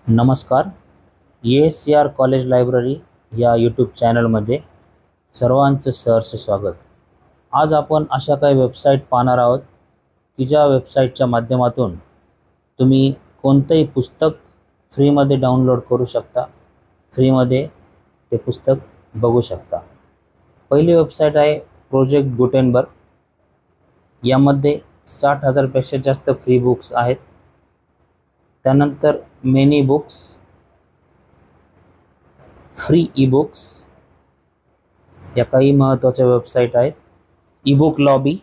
नमस्कार. ESCR college library या YouTube चॅनलमध्ये सर्वांचं सहर्ष स्वागत. आज आपण अशा काही वेबसाईट पाहणार आहोत की ज्या वेबसाईटच्या माध्यमातून तुम्ही कोणतेही पुस्तक फ्रीमध्ये डाउनलोड करू शकता, फ्रीमध्ये ते पुस्तक बघू शकता. पहिली वेबसाईट आहे प्रोजेक्ट गुटेनबर्ग. यामध्ये 60,000 पेक्षा जास्त फ्री बुक्स आहेत. त्यानंतर मेनी बुक्स, फ्री ई-बुक्स या काही महत्त्वाच्या वेबसाईट आहेत. Ebook lobby,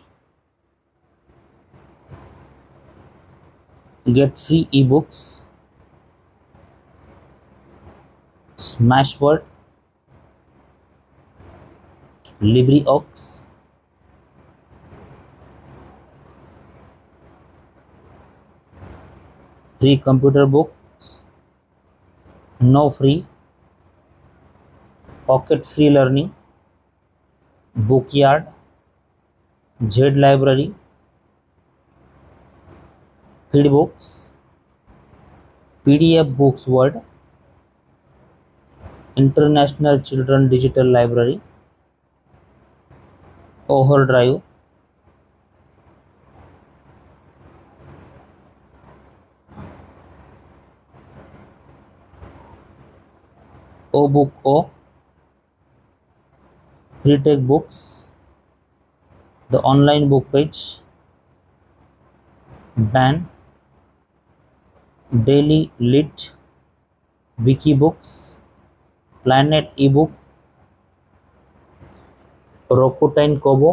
get free ebooks, Smashword, Librivox, free computer books, no free, pocket free learning, Bookyard, Z library, feed books, PDF books world, international children digital library, over drive, Obooko, free tech books, the online book page, ban, daily lit, wiki books, planet ebook, Rakuten Kobo,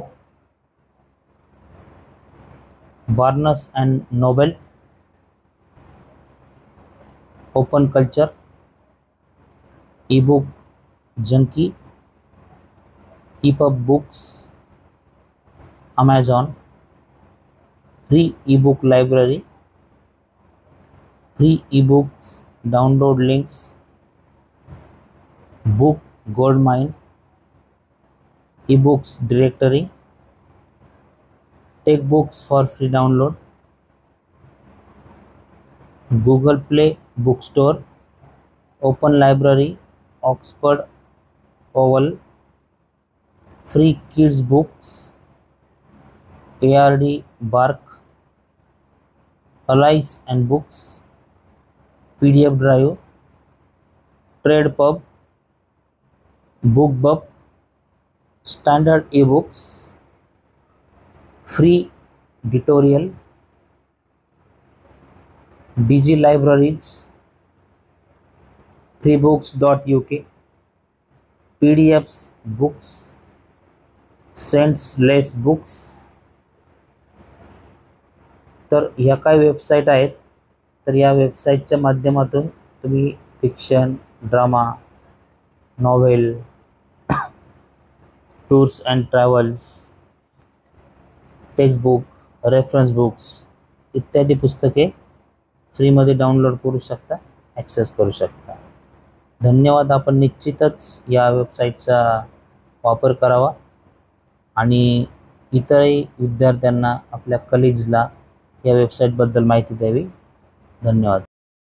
Barnes and Noble, open culture, ebook junkie, EPUB books, Amazon, free ebook library, free ebooks download links, book gold mine, ebooks directory, tech books for free download, Google Play book store, open library, Oxford Owl, free kids books, ARD bark, Alice and books, PDF drive, TradePub, BookBub, standard ebooks, Freeditorial, digi libraries, freebooks.uk, PDFs books, centsless books. तर ह्या काही website आहेत. तर या वेबसाईटच्या माध्यमातून तुम्ही fiction, drama, novel, tours and travels, text book, reference books इत्यादी पुस्तके फ्रीमध्ये डाउनलोड करू शकता, ॲक्सेस करू शकता. धन्यवाद. आपण निश्चितच या वेबसाईटचा वापर करावा आणि इतरही विद्यार्थ्यांना, आपल्या कलिग्जला या वेबसाईटबद्दल माहिती द्यावी. धन्यवाद.